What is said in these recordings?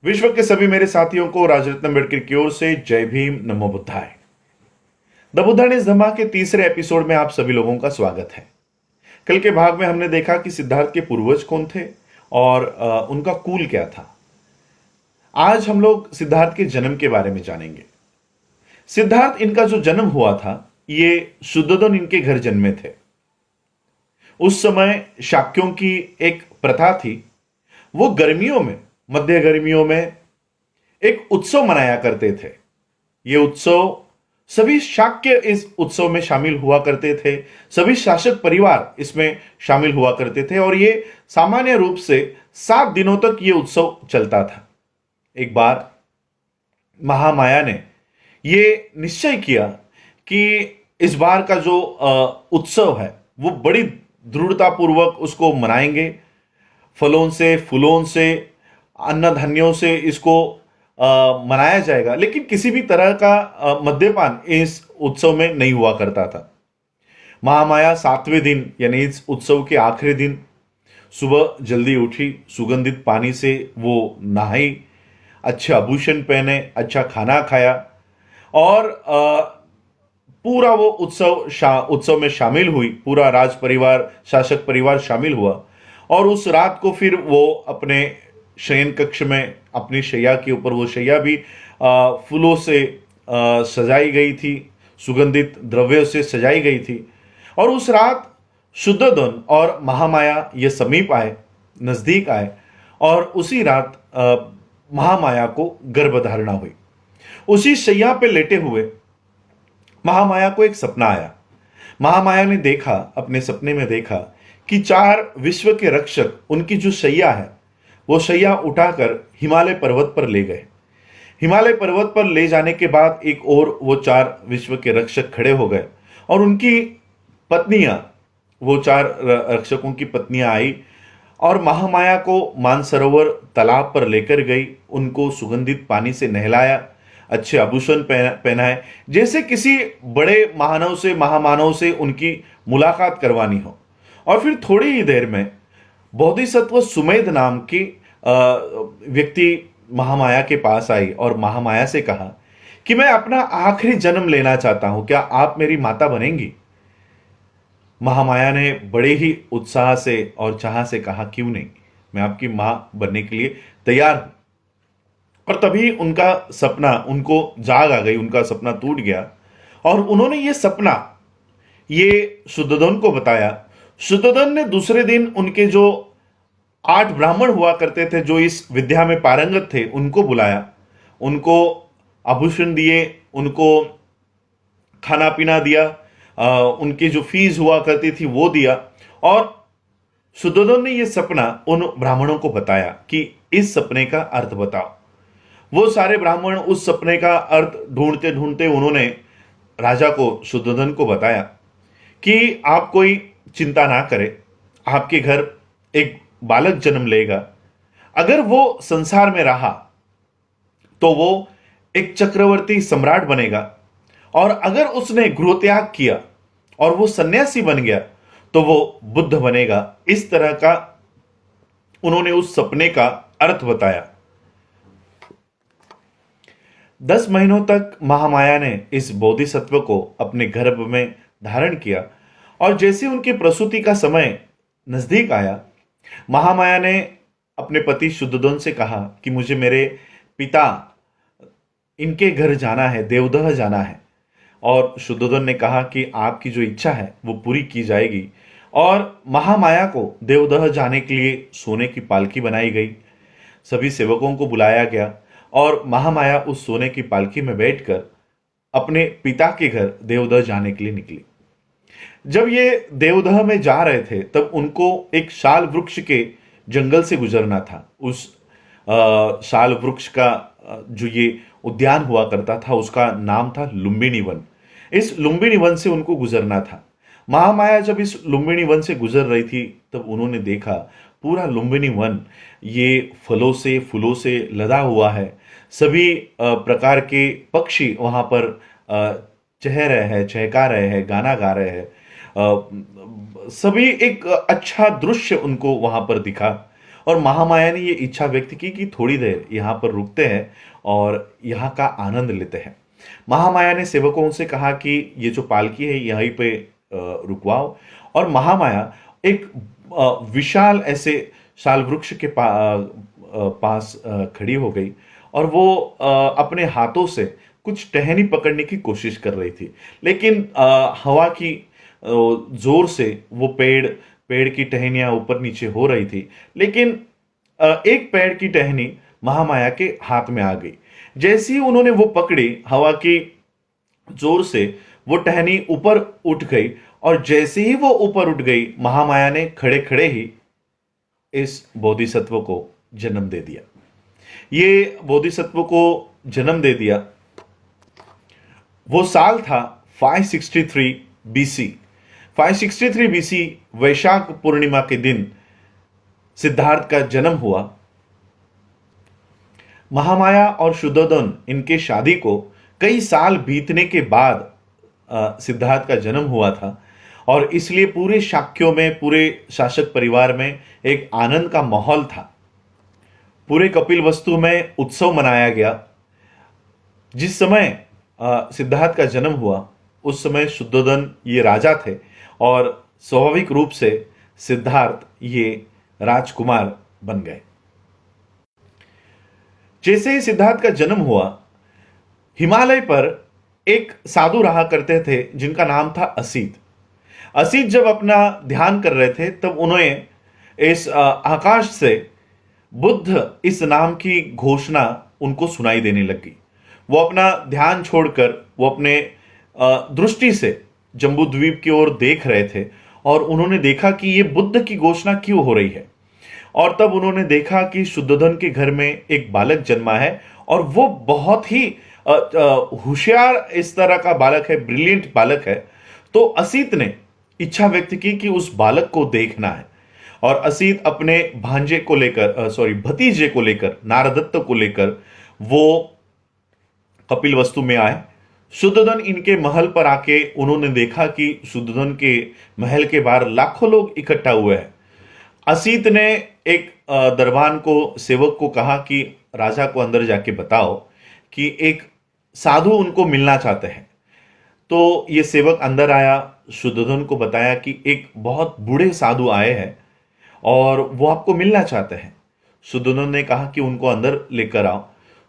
विश्व के सभी मेरे साथियों को राजरत्न अम्बेडकर की ओर से जय भीम, नमो बुद्धाय। द बुद्धानिस्ट धम्मा के तीसरे एपिसोड में आप सभी लोगों का स्वागत है। कल के भाग में हमने देखा कि सिद्धार्थ के पूर्वज कौन थे और उनका कुल क्या था। आज हम लोग सिद्धार्थ के जन्म के बारे में जानेंगे। सिद्धार्थ इनका जो जन्म हुआ था, ये शुद्धोधन इनके घर जन्मे थे। उस समय शाक्यों की एक प्रथा थी, वो गर्मियों में, मध्य गर्मियों में एक उत्सव मनाया करते थे। ये उत्सव सभी शाक्य इस उत्सव में शामिल हुआ करते थे, सभी शासक परिवार इसमें शामिल हुआ करते थे और ये सामान्य रूप से 7 दिनों तक ये उत्सव चलता था। एक बार महामाया ने ये निश्चय किया कि इस बार का जो उत्सव है वो बड़ी दृढ़तापूर्वक उसको मनाएंगे। फलों से, फूलों से, अन्न धान्यों से इसको मनाया जाएगा, लेकिन किसी भी तरह का मद्यपान इस उत्सव में नहीं हुआ करता था। महामाया 7वें दिन यानी इस उत्सव के आखिरी दिन सुबह जल्दी उठी, सुगंधित पानी से वो नहाई, अच्छे आभूषण पहने, अच्छा खाना खाया और पूरा वो उत्सव में शामिल हुई। पूरा राज परिवार, शासक परिवार शामिल हुआ और उस रात को फिर वो अपने शयन कक्ष में, अपनी शैया के ऊपर, वो शैया भी फूलों से सजाई गई थी, सुगंधित द्रव्यों से सजाई गई थी। और उस रात शुद्धोधन और महामाया ये समीप आए, नजदीक आए और उसी रात महामाया को गर्भधारणा हुई। उसी शैया पे लेटे हुए महामाया को एक सपना आया। महामाया ने देखा, अपने सपने में देखा कि 4 विश्व के रक्षक उनकी जो शैया है वो शैया उठाकर हिमालय पर्वत पर ले गए। हिमालय पर्वत पर ले जाने के बाद एक और वो 4 विश्व के रक्षक खड़े हो गए और उनकी पत्नियां, वो 4 रक्षकों की पत्नियां आई और महामाया को मानसरोवर तालाब पर लेकर गई, उनको सुगंधित पानी से नहलाया, अच्छे आभूषण पहनाए, जैसे किसी बड़े महामानव से उनकी मुलाकात करवानी हो। और फिर थोड़ी ही देर में बोधिसत्व सुमेध नाम की व्यक्ति महामाया के पास आई और महामाया से कहा कि मैं अपना आखिरी जन्म लेना चाहता हूं, क्या आप मेरी माता बनेंगी? महामाया ने बड़े ही उत्साह से और चाह से कहा, क्यों नहीं, मैं आपकी मां बनने के लिए तैयार हूं। और तभी उनका सपना उनको जाग आ गई, उनका सपना टूट गया और उन्होंने ये सपना ये शुद्धोधन को बताया। शुद्धोधन ने दूसरे दिन उनके जो 8 ब्राह्मण हुआ करते थे, जो इस विद्या में पारंगत थे, उनको बुलाया, उनको आभूषण दिए, उनको खाना पीना दिया, उनकी जो फीस हुआ करती थी वो दिया। और शुद्धोधन ने यह सपना उन ब्राह्मणों को बताया कि इस सपने का अर्थ बताओ। वो सारे ब्राह्मण उस सपने का अर्थ ढूंढते ढूंढते उन्होंने राजा को, शुद्धोधन को बताया कि आप कोई चिंता ना करें, आपके घर एक बालक जन्म लेगा। अगर वो संसार में रहा तो वो एक चक्रवर्ती सम्राट बनेगा और अगर उसने गृह त्याग किया और वो सन्यासी बन गया तो वो बुद्ध बनेगा। इस तरह का उन्होंने उस सपने का अर्थ बताया। 10 महीनों तक महामाया ने इस बोधिसत्व को अपने गर्भ में धारण किया और जैसे उनकी प्रसूति का समय नजदीक आया, महामाया ने अपने पति शुद्धोधन से कहा कि मुझे मेरे पिता इनके घर जाना है, देवदह जाना है। और शुद्धोधन ने कहा कि आपकी जो इच्छा है वो पूरी की जाएगी। और महामाया को देवदह जाने के लिए सोने की पालकी बनाई गई, सभी सेवकों को बुलाया गया और महामाया उस सोने की पालकी में बैठकर अपने पिता के घर देवदह जाने के लिए निकली। जब ये देवदह में जा रहे थे तब उनको एक शाल वृक्ष के जंगल से गुजरना था। उस शाल वृक्ष का जो ये उद्यान हुआ करता था उसका नाम था लुम्बिनी वन। इस लुम्बिनी वन से उनको गुजरना था। महामाया जब इस लुम्बिनी वन से गुजर रही थी तब उन्होंने देखा पूरा लुम्बिनी वन ये फलों से, फूलों से लदा हुआ है। सभी प्रकार के पक्षी वहां पर चह रहे हैं, चहका रहे हैं, गाना गा रहे हैं। सभी एक अच्छा दृश्य उनको वहां पर दिखा और महामाया ने ये इच्छा व्यक्त की कि थोड़ी देर यहाँ पर रुकते हैं और यहाँ का आनंद लेते हैं। महामाया ने सेवकों से कहा कि ये जो पालकी है यहीं पे रुकवाओ, और महामाया एक विशाल ऐसे शाल वृक्ष के पास खड़ी हो गई और वो अपने हाथों से कुछ टहनी पकड़ने की कोशिश कर रही थी, लेकिन हवा की जोर से वो पेड़ की टहनियां ऊपर नीचे हो रही थी, लेकिन एक पेड़ की टहनी महामाया के हाथ में आ गई। जैसे ही उन्होंने वो पकड़ी, हवा की जोर से वो टहनी ऊपर उठ गई, और जैसे ही वो ऊपर उठ गई, महामाया ने खड़े खड़े ही इस बोधिसत्व को जन्म दे दिया। ये बोधिसत्व को जन्म दे दिया, वो साल था 563 बीसी। 563 बीसी वैशाख पूर्णिमा के दिन सिद्धार्थ का जन्म हुआ। महामाया और शुद्धोधन इनके शादी को कई साल बीतने के बाद सिद्धार्थ का जन्म हुआ था, और इसलिए पूरे शाक्यों में, पूरे शासक परिवार में एक आनंद का माहौल था। पूरे कपिलवस्तु में उत्सव मनाया गया। जिस समय सिद्धार्थ का जन्म हुआ उस समय शुद्धोधन ये राजा थे, और स्वाभाविक रूप से सिद्धार्थ ये राजकुमार बन गए। जैसे ही सिद्धार्थ का जन्म हुआ, हिमालय पर एक साधु रहा करते थे जिनका नाम था असित। असित जब अपना ध्यान कर रहे थे तब उन्हें इस आकाश से बुद्ध इस नाम की घोषणा उनको सुनाई देने लगी। वो अपना ध्यान छोड़कर वो अपने दृष्टि से जम्बूद्वीप की ओर देख रहे थे, और उन्होंने देखा कि ये बुद्ध की घोषणा क्यों हो रही है। और तब उन्होंने देखा कि शुद्धोधन के घर में एक बालक जन्मा है, और वो बहुत ही होशियार इस तरह का बालक है, ब्रिलियंट बालक है। तो असित ने इच्छा व्यक्त की कि उस बालक को देखना है, और असित अपने भांजे को लेकर भतीजे को लेकर, नारदत्त को लेकर वो कपिलवस्तु में आए। शुद्धोधन इनके महल पर आके उन्होंने देखा कि शुद्धोधन के महल के बाहर लाखों लोग इकट्ठा हुए हैं। असित ने एक दरबान को, सेवक को कहा कि राजा को अंदर जाके बताओ कि एक साधु उनको मिलना चाहते हैं। तो ये सेवक अंदर आया, शुद्धोधन को बताया कि एक बहुत बूढ़े साधु आए हैं और वो आपको मिलना चाहते हैं। शुद्धोधन ने कहा कि उनको अंदर लेकर आओ।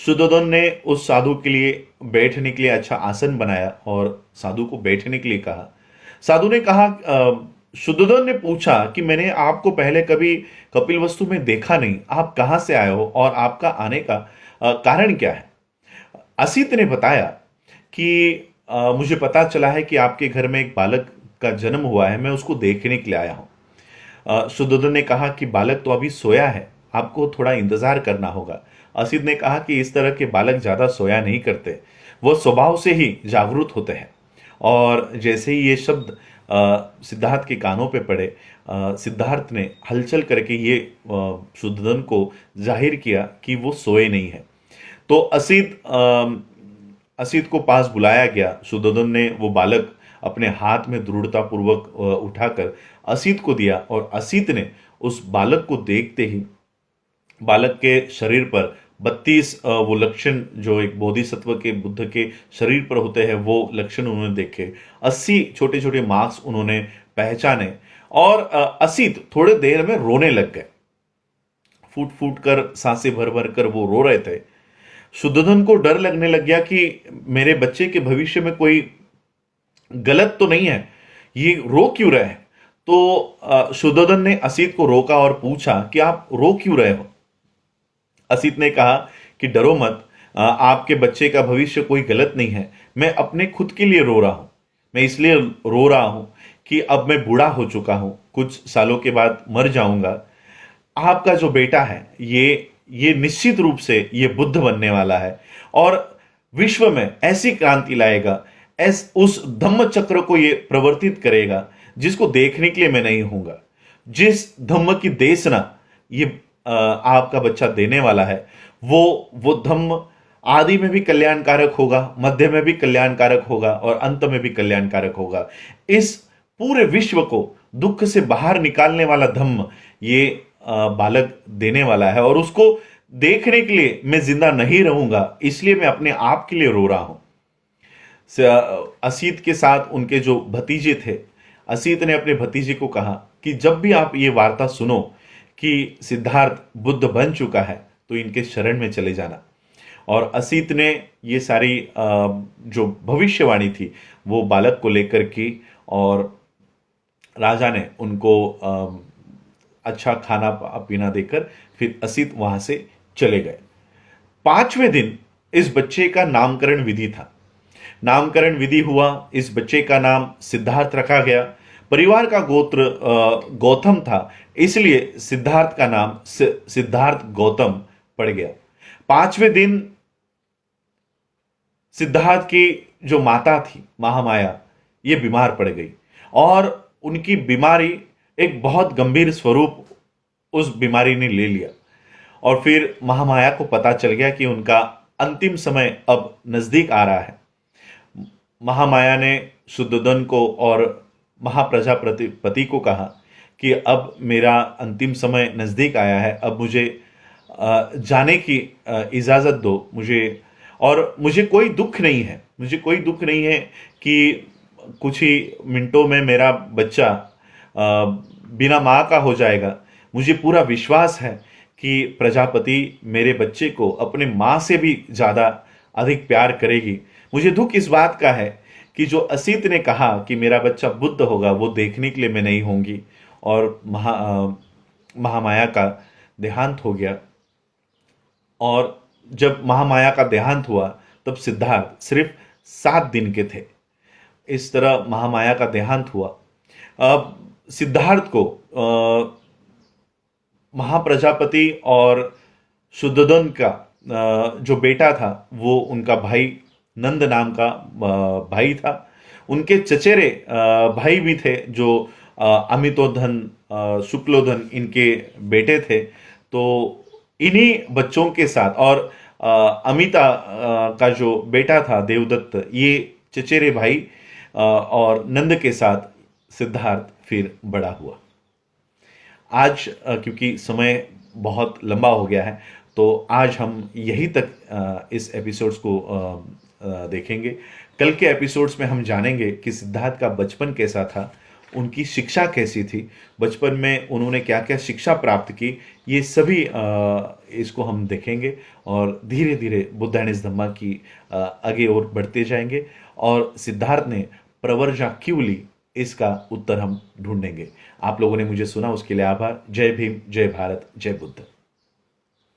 शुद्धोधन ने उस साधु के लिए बैठने के लिए अच्छा आसन बनाया और साधु को बैठने के लिए कहा। साधु ने कहा, शुद्धोधन ने पूछा कि मैंने आपको पहले कभी कपिलवस्तु में देखा नहीं, आप कहाँ से आए हो और आपका आने का कारण क्या है। असित ने बताया कि मुझे पता चला है कि आपके घर में एक बालक का जन्म हुआ है, मैं उसको देखने के लिए आया हूँ। शुद्धोधन ने कहा कि बालक तो अभी सोया है, आपको थोड़ा इंतजार करना होगा। असित ने कहा कि इस तरह के बालक ज़्यादा सोया नहीं करते, वो स्वभाव से ही जागरूक होते हैं। और जैसे ही ये शब्द सिद्धार्थ के कानों पे पड़े, सिद्धार्थ ने हलचल करके ये शुद्धोधन को जाहिर किया कि वो सोए नहीं है। तो असित को पास बुलाया गया। शुद्धोधन ने वो बालक अपने हाथ में दृढ़तापूर्वक उठाकर असित को दिया, और असित ने उस बालक को देखते ही बालक के शरीर पर 32 वो लक्षण जो एक बोधिसत्व के, बुद्ध के शरीर पर होते हैं, वो लक्षण उन्होंने देखे। 80 छोटे छोटे मार्क्स उन्होंने पहचाने, और असित थोड़े देर में रोने लग गए। फूट फूट कर, सांसें भर भर कर वो रो रहे थे। शुद्धोधन को डर लगने लग गया कि मेरे बच्चे के भविष्य में कोई गलत तो नहीं है, ये रो क्यों रहे हैं। तो शुद्धोधन ने असित को रोका और पूछा कि आप रो क्यों रहे हो। असित ने कहा कि डरो मत, आपके बच्चे का भविष्य कोई गलत नहीं है, मैं अपने खुद के लिए रो रहा हूं। मैं इसलिए रो रहा हूं कि अब मैं बूढ़ा हो चुका हूं, कुछ सालों के बाद मर जाऊंगा। आपका जो बेटा है ये निश्चित रूप से ये बुद्ध बनने वाला है, और विश्व में ऐसी क्रांति लाएगा, उस धम्म चक्र को ये प्रवर्तित करेगा जिसको देखने के लिए मैं नहीं हूंगा। जिस धम्म की देशना ये आपका बच्चा देने वाला है, वो धम्म आदि में भी कल्याणकारक होगा, मध्य में भी कल्याणकारक होगा, और अंत में भी कल्याणकारक होगा। इस पूरे विश्व को दुख से बाहर निकालने वाला धम्म ये बालक देने वाला है और उसको देखने के लिए मैं जिंदा नहीं रहूंगा, इसलिए मैं अपने आप के लिए रो रहा हूं। असीत के साथ उनके जो भतीजे थे, असीत ने अपने भतीजे को कहा कि जब भी आप ये वार्ता सुनो कि सिद्धार्थ बुद्ध बन चुका है तो इनके शरण में चले जाना। और असीत ने ये सारी जो भविष्यवाणी थी वो बालक को लेकर की और राजा ने उनको अच्छा खाना पीना देकर फिर असीत वहां से चले गए। 5वें दिन इस बच्चे का नामकरण विधि था। नामकरण विधि हुआ, इस बच्चे का नाम सिद्धार्थ रखा गया। परिवार का गोत्र गौतम था, इसलिए सिद्धार्थ का नाम सिद्धार्थ गौतम पड़ गया। 5वें दिन सिद्धार्थ की जो माता थी महामाया, ये बीमार पड़ गई और उनकी बीमारी एक बहुत गंभीर स्वरूप उस बीमारी ने ले लिया। और फिर महामाया को पता चल गया कि उनका अंतिम समय अब नजदीक आ रहा है। महामाया ने शुद्धोधन को और महाप्रजापति को कहा कि अब मेरा अंतिम समय नजदीक आया है, अब मुझे जाने की इजाजत दो मुझे। और मुझे कोई दुख नहीं है, मुझे कोई दुख नहीं है कि कुछ ही मिनटों में मेरा बच्चा बिना माँ का हो जाएगा। मुझे पूरा विश्वास है कि प्रजापति मेरे बच्चे को अपने माँ से भी ज़्यादा अधिक प्यार करेगी। मुझे दुख इस बात का है कि जो असीत ने कहा कि मेरा बच्चा बुद्ध होगा, वो देखने के लिए मैं नहीं होंगी। और महामाया का देहांत हो गया। और जब महामाया का देहांत हुआ तब सिद्धार्थ सिर्फ 7 दिन के थे। इस तरह महामाया का देहांत हुआ। अब सिद्धार्थ को महाप्रजापति और शुद्धोधन का जो बेटा था वो उनका भाई नंद नाम का भाई था। उनके चचेरे भाई भी थे जो अमितोधन, शुक्लोधन इनके बेटे थे। तो इन्हीं बच्चों के साथ और अमिता का जो बेटा था देवदत्त, ये चचेरे भाई और नंद के साथ सिद्धार्थ फिर बड़ा हुआ। आज क्योंकि समय बहुत लंबा हो गया है तो आज हम यहीं तक इस एपिसोड्स को देखेंगे। कल के एपिसोड्स में हम जानेंगे कि सिद्धार्थ का बचपन कैसा था, उनकी शिक्षा कैसी थी, बचपन में उन्होंने क्या क्या शिक्षा प्राप्त की, ये सभी इसको हम देखेंगे और धीरे धीरे बुद्ध एंड हिज धम्मा की आगे और बढ़ते जाएंगे। और सिद्धार्थ ने प्रवर्जा क्यों ली, इसका उत्तर हम ढूंढेंगे। आप लोगों ने मुझे सुना, उसके लिए आभार। जय भीम, जय भारत, जय बुद्ध।